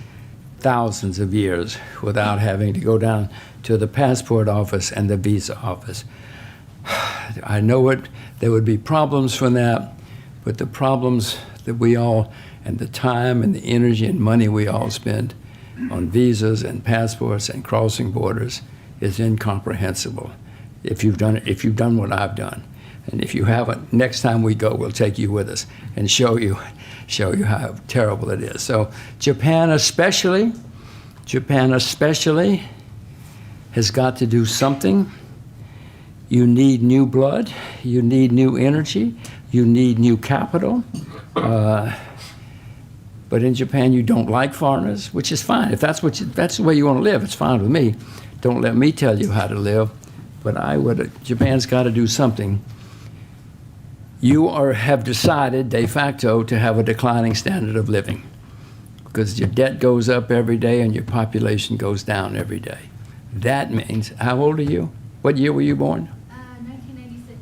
thousands of years without having to go down to the passport office and the visa office. I know there would be problems from that, but the problems that we all, and the time and the energy and money we all spend on visas and passports and crossing borders is incomprehensible. If you've done what I've done. And if you haven't, next time we go, we'll take you with us and show you how terrible it is. So Japan especially has got to do something. You need new blood, you need new energy, you need new capital. But in Japan, you don't like foreigners, which is fine. If that's the way you want to live, it's fine with me. Don't let me tell you how to live. But Japan's got to do something. You have decided de facto to have a declining standard of living because your debt goes up every day and your population goes down every day. That means, how old are you? What year were you born? 1996.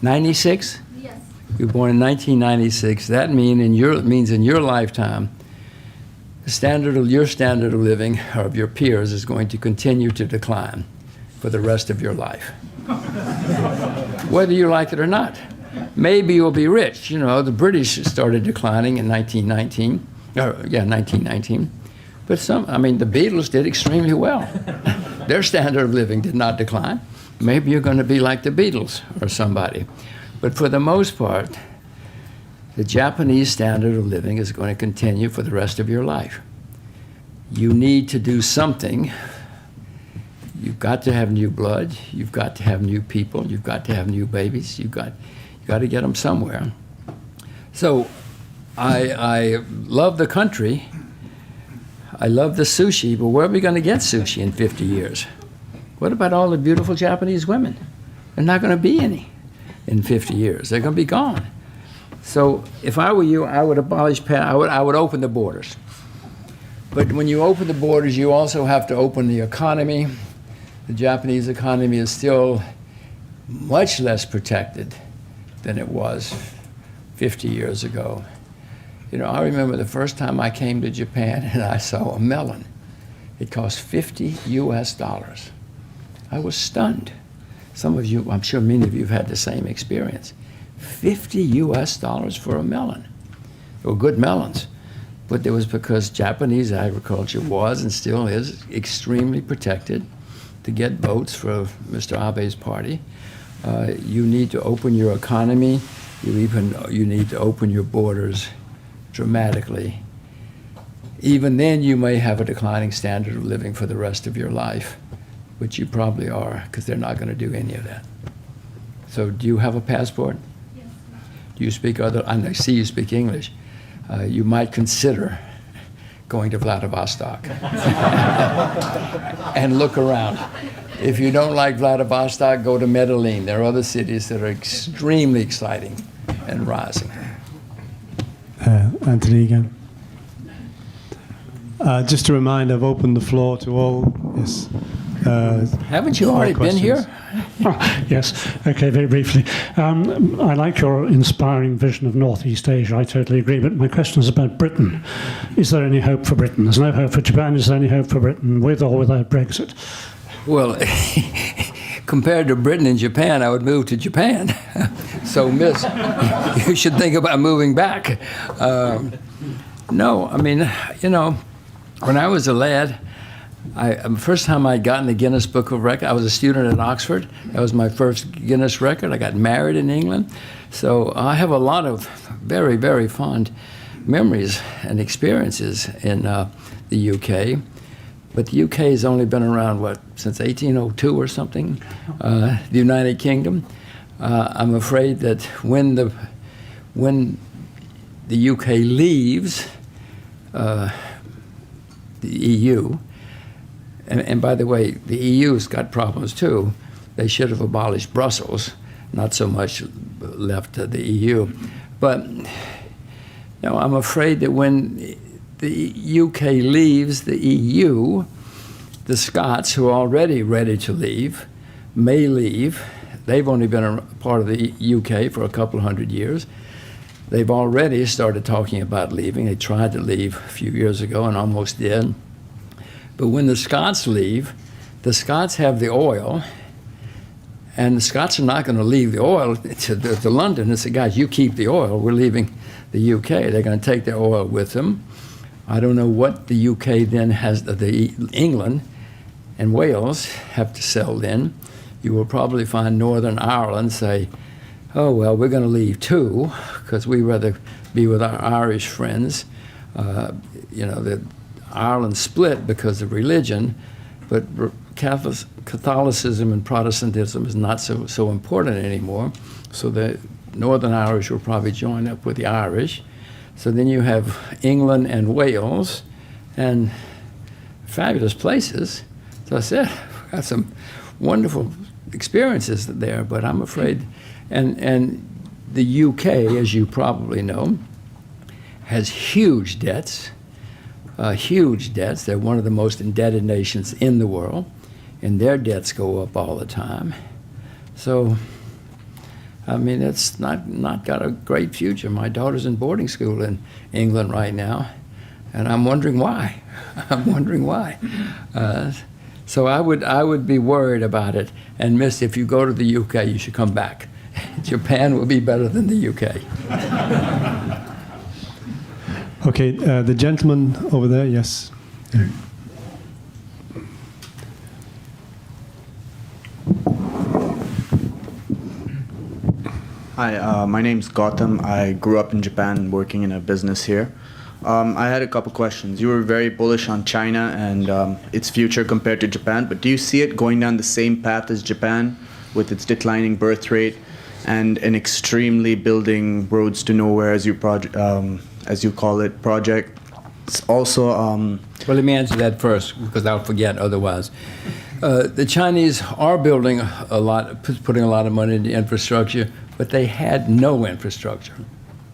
96? Yes. You were born in 1996. That means in your lifetime, your standard of living of your peers is going to continue to decline for the rest of your life, whether you like it or not. Maybe you'll be rich. You know, the British started declining in 1919. But the Beatles did extremely well. Their standard of living did not decline. Maybe you're going to be like the Beatles or somebody. But for the most part, the Japanese standard of living is going to continue for the rest of your life. You need to do something. You've got to have new blood. You've got to have new people. You've got to have new babies. You've got to get them somewhere. So I love the country. I love the sushi, but where are we going to get sushi in 50 years? What about all the beautiful Japanese women? There are not going to be any in 50 years. They're going to be gone. So if I were you, I would I would open the borders. But when you open the borders, you also have to open the economy. The Japanese economy is still much less protected than it was 50 years ago. You know, I remember the first time I came to Japan and I saw a melon. It cost $50 US. I was stunned. Some of you, I'm sure many of you have had the same experience. $50 US for a melon. They were good melons, but it was because Japanese agriculture was and still is extremely protected. To get votes for Mr. Abe's party, you need to open your economy. You need to open your borders dramatically. Even then, you may have a declining standard of living for the rest of your life, which you probably are, because they're not going to do any of that. So do you have a passport? Yes. Do you speak I see you speak English. You might consider going to Vladivostok and look around. If you don't like Vladivostok, go to Medellin. There are other cities that are extremely exciting and rising. Anthony again. Just a reminder, I've opened the floor to all. Yes. Haven't you already been here? Yes. Okay, very briefly. I like your inspiring vision of Northeast Asia. I totally agree. But my question is about Britain. Is there any hope for Britain? There's no hope for Japan. Is there any hope for Britain, with or without Brexit? Well, compared to Britain and Japan, I would move to Japan. So, Miss, you should think about moving back. No, I mean, you know, when I was a lad, the first time I'd gotten the Guinness Book of Records, I was a student at Oxford. That was my first Guinness record. I got married in England. So I have a lot of very, very fond memories and experiences in the UK. But the UK has only been around, since 1802 or something, the United Kingdom. I'm afraid that when the UK leaves the EU, and by the way, the EU's got problems too. They should have abolished Brussels, not so much left the EU. But I'm afraid that when the UK leaves the EU, the Scots, who are already ready to leave, may leave. They've only been a part of the UK for a couple of hundred years. They've already started talking about leaving. They tried to leave a few years ago and almost did. But when the Scots leave, the Scots have the oil, and the Scots are not going to leave the oil to London and say, guys, you keep the oil. We're leaving the UK. They're going to take their oil with them. I don't know what the UK then has, England and Wales have to sell then. You will probably find Northern Ireland say, oh, well, we're going to leave too, because we'd rather be with our Irish friends. Ireland split because of religion, but Catholicism and Protestantism is not so important anymore. So the Northern Irish will probably join up with the Irish. So then you have England and Wales, and fabulous places. So I said, we've got some wonderful experiences there, but I'm afraid, and the UK, as you probably know, has huge debts. They're one of the most indebted nations in the world, and their debts go up all the time. So, I mean, it's not got a great future. My daughter's in boarding school in England right now, and I'm wondering why. So I would be worried about it. And Miss, if you go to the UK, you should come back. Japan will be better than the UK. Okay, the gentleman over there, yes. Yeah. Hi, my name's Gautam. I grew up in Japan working in a business here. I had a couple questions. You were very bullish on China and its future compared to Japan, but do you see it going down the same path as Japan with its declining birth rate and an extremely building roads to nowhere, as you call it, project? Also, well, let me answer that first, because I'll forget otherwise. The Chinese are building a lot, putting a lot of money into infrastructure, but they had no infrastructure.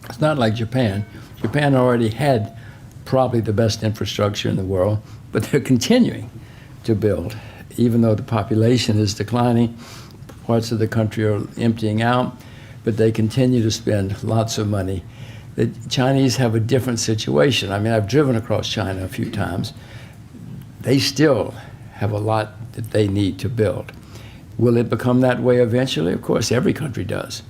It's not like Japan. Japan already had probably the best infrastructure in the world, but they're continuing to build, even though the population is declining. Parts of the country are emptying out, but they continue to spend lots of money. The Chinese have a different situation. I mean, I've driven across China a few times. They still have a lot that they need to build. Will it become that way eventually? Of course, every country does.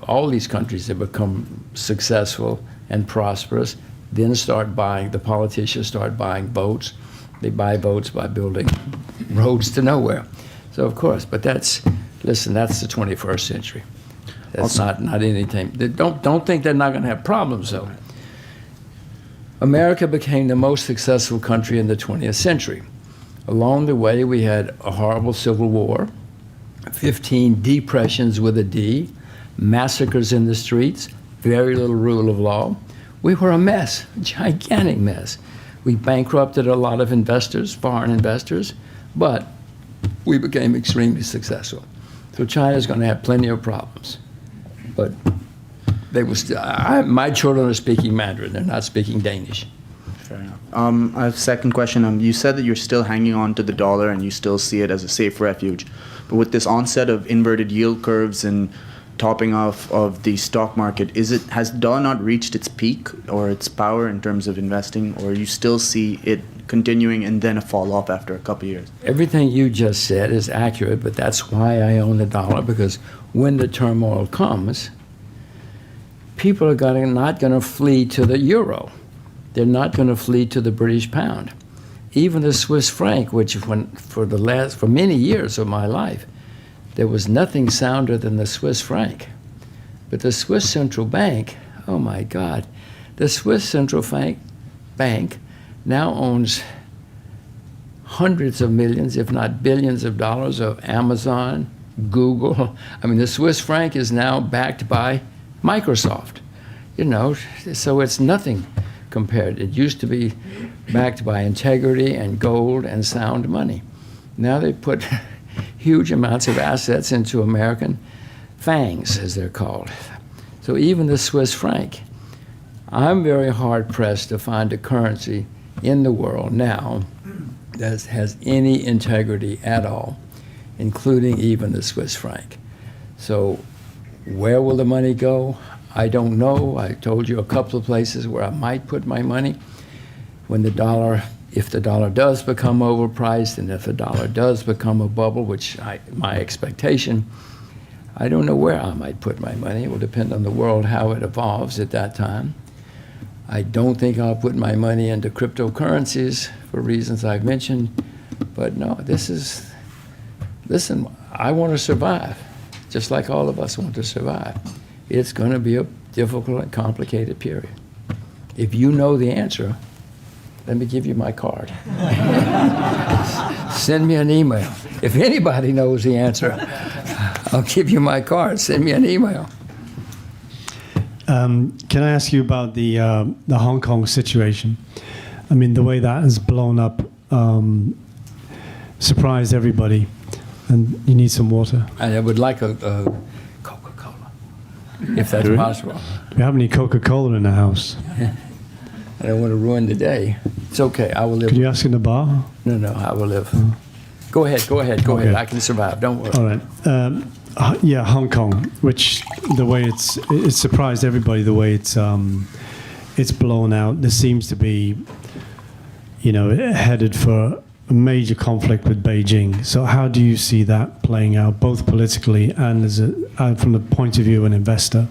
All these countries that become successful and prosperous then the politicians start buying boats. They buy boats by building roads to nowhere. So of course, but that's the 21st century. That's not anything. Don't think they're not going to have problems though. America became the most successful country in the 20th century. Along the way, we had a horrible civil war, 15 depressions with a D, massacres in the streets, very little rule of law. We were a mess, a gigantic mess. We bankrupted a lot of investors, foreign investors, but we became extremely successful. So China's going to have plenty of problems. But they will still, my children are speaking Mandarin. They're not speaking Danish. Fair enough. I have a second question. You said that you're still hanging on to the dollar and you still see it as a safe refuge. But with this onset of inverted yield curves and topping off of the stock market, has dollar not reached its peak or its power in terms of investing, or you still see it continuing and then a fall off after a couple of years? Everything you just said is accurate, but that's why I own the dollar, because when the turmoil comes, people are not going to flee to the euro. They're not going to flee to the British pound. Even the Swiss franc, which for many years of my life, there was nothing sounder than the Swiss franc. But the Swiss Central Bank, oh my God, the Swiss Central Bank now owns hundreds of millions, if not billions of dollars of Amazon, Google. I mean, the Swiss franc is now backed by Microsoft, so it's nothing compared. It used to be backed by integrity and gold and sound money. Now they put huge amounts of assets into American FANGs, as they're called. So even the Swiss franc, I'm very hard pressed to find a currency in the world now that has any integrity at all, including even the Swiss franc. So where will the money go? I don't know. I told you a couple of places where I might put my money. If the dollar does become overpriced, and if the dollar does become a bubble, which my expectation, I don't know where I might put my money. It will depend on the world, how it evolves at that time. I don't think I'll put my money into cryptocurrencies for reasons I've mentioned. But no, listen, I want to survive, just like all of us want to survive. It's going to be a difficult and complicated period. If you know the answer, let me give you my card. Send me an email. If anybody knows the answer, I'll give you my card. Send me an email. Can I ask you about the Hong Kong situation? I mean, the way that has blown up surprised everybody. And you need some water. And I would like a Coca-Cola, if that's possible. Do you have any Coca-Cola in the house? I don't want to ruin the day. It's okay. I will live. Could you ask in the bar? No, I will live. Go ahead. I can survive. Don't worry. All right. Yeah, Hong Kong, which the way it surprised everybody the way it's blown out. There seems to be, headed for a major conflict with Beijing. So how do you see that playing out, both politically and from the point of view of an investor?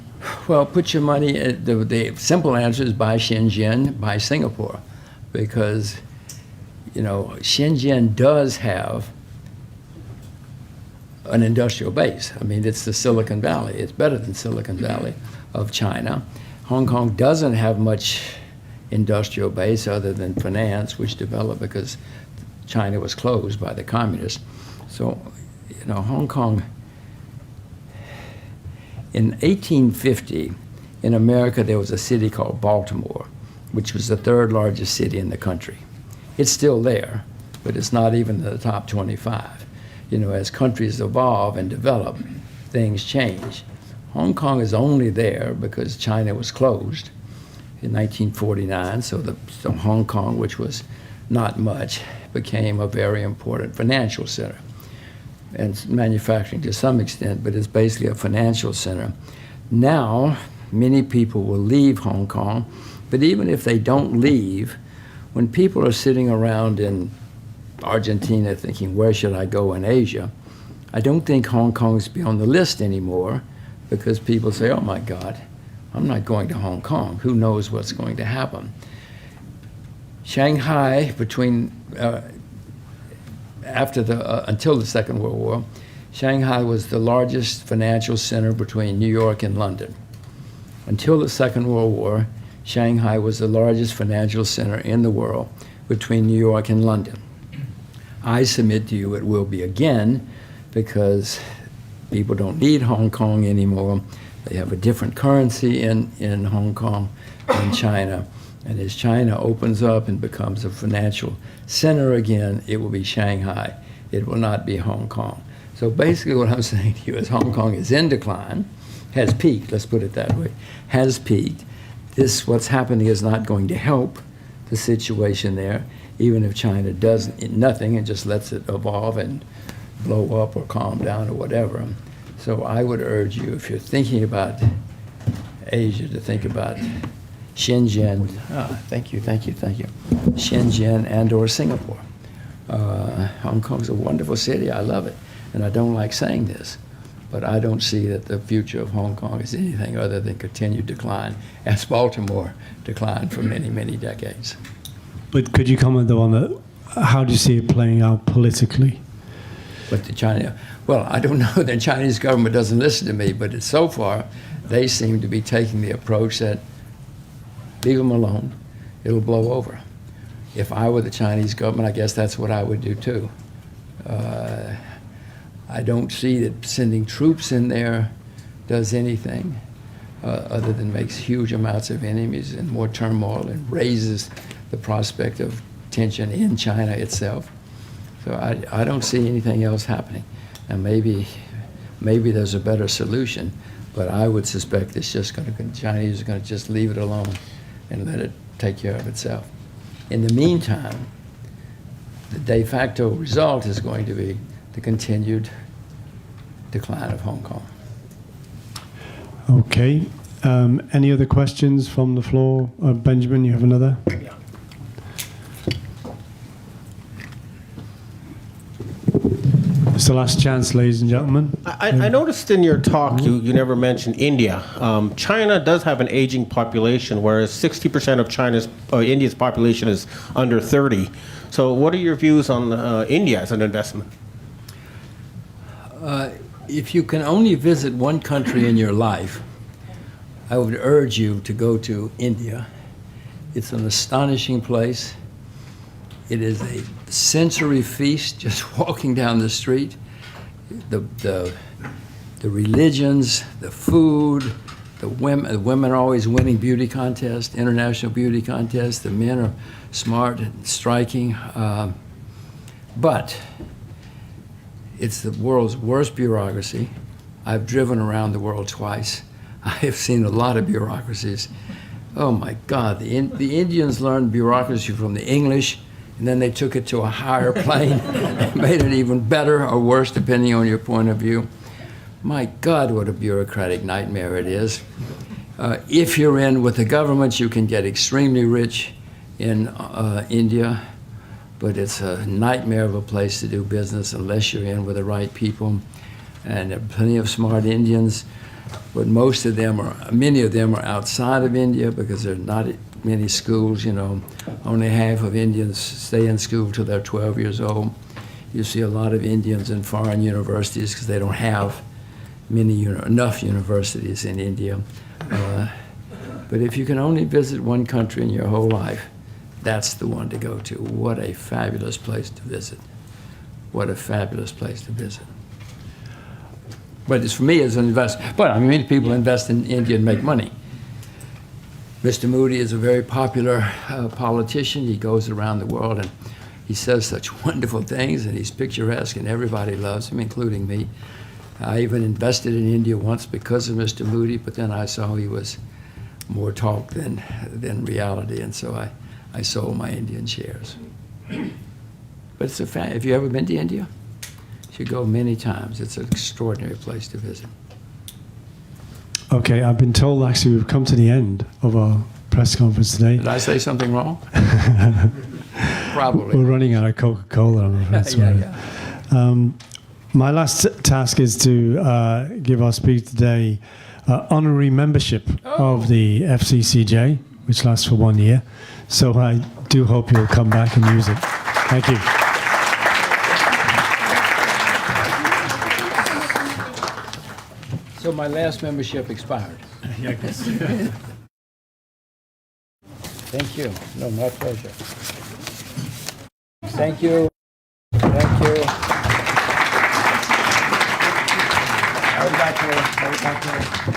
Well, put your money, the simple answer is buy Shenzhen, buy Singapore, because, Shenzhen does have an industrial base. I mean, it's the Silicon Valley. It's better than Silicon Valley of China. Hong Kong doesn't have much industrial base other than finance, which developed because China was closed by the communists. So, Hong Kong, in 1850, in America, there was a city called Baltimore, which was the third largest city in the country. It's still there, but it's not even in the top 25. As countries evolve and develop, things change. Hong Kong is only there because China was closed in 1949, so Hong Kong, which was not much, became a very important financial center. And manufacturing to some extent, but it's basically a financial center. Now, many people will leave Hong Kong, but even if they don't leave, when people are sitting around in Argentina thinking, where should I go in Asia? I don't think Hong Kong's be on the list anymore, because people say, oh my God, I'm not going to Hong Kong. Who knows what's going to happen? Shanghai, until the Second World War, Shanghai was the largest financial center between New York and London. Until the Second World War, Shanghai was the largest financial center in the world between New York and London. I submit to you it will be again, because people don't need Hong Kong anymore. They have a different currency in Hong Kong than China. And as China opens up and becomes a financial center again, it will be Shanghai. It will not be Hong Kong. So basically what I'm saying to you is Hong Kong is in decline, has peaked, let's put it that way, has peaked. What's happening is not going to help the situation there, even if China does nothing and just lets it evolve and blow up or calm down or whatever. So I would urge you, if you're thinking about Asia, to think about Shenzhen. Thank you. Shenzhen and or Singapore. Hong Kong's a wonderful city. I love it. And I don't like saying this, but I don't see that the future of Hong Kong is anything other than continued decline, as Baltimore declined for many, many decades. But could you comment though on that? How do you see it playing out politically? But well, I don't know. The Chinese government doesn't listen to me, but so far they seem to be taking the approach that leave them alone, it'll blow over. If I were the Chinese government, I guess that's what I would do too. I don't see that sending troops in there does anything other than makes huge amounts of enemies and more turmoil and raises the prospect of tension in China itself. So I don't see anything else happening. And maybe there's a better solution, but I would suspect it's just going to, Chinese are going to just leave it alone and let it take care of itself. In the meantime, the de facto result is going to be the continued decline of Hong Kong. Okay. Any other questions from the floor? Benjamin, you have another? Yeah. It's the last chance, ladies and gentlemen. I noticed in your talk you never mentioned India. China does have an aging population, whereas 60% of India's population is under 30. So what are your views on India as an investment? If you can only visit one country in your life, I would urge you to go to India. It's an astonishing place. It is a sensory feast just walking down the street. The religions, the food, the women are always winning beauty contests, international beauty contests. The men are smart and striking. But it's the world's worst bureaucracy. I've driven around the world twice. I have seen a lot of bureaucracies. Oh my God, the Indians learned bureaucracy from the English, and then they took it to a higher plane and made it even better or worse, depending on your point of view. My God, what a bureaucratic nightmare it is. If you're in with the government, you can get extremely rich in India, but it's a nightmare of a place to do business unless you're in with the right people. And there are plenty of smart Indians, but many of them are outside of India because there are not many schools, only half of Indians stay in school till they're 12 years old. You see a lot of Indians in foreign universities because they don't have enough universities in India. But if you can only visit one country in your whole life, that's the one to go to. What a fabulous place to visit. What a fabulous place to visit. But it's for me as an investor. But many people invest in India and make money. Mr. Modi is a very popular politician. He goes around the world and he says such wonderful things, and he's picturesque, and everybody loves him, including me. I even invested in India once because of Mr. Modi, but then I saw he was more talk than reality, and so I sold my Indian shares. But it's a fact. Have you ever been to India? You should go many times. It's an extraordinary place to visit. Okay, I've been told actually we've come to the end of our press conference today. Did I say something wrong? Probably. We're running out of Coca-Cola, I'm afraid. Yeah. My last task is to give our speaker today honorary membership of the FCCJ, which lasts for 1 year. So I do hope you'll come back and use it. Thank you. So my last membership expired. Thank you. No, my pleasure. Thank you. Thank you. I'll be back here.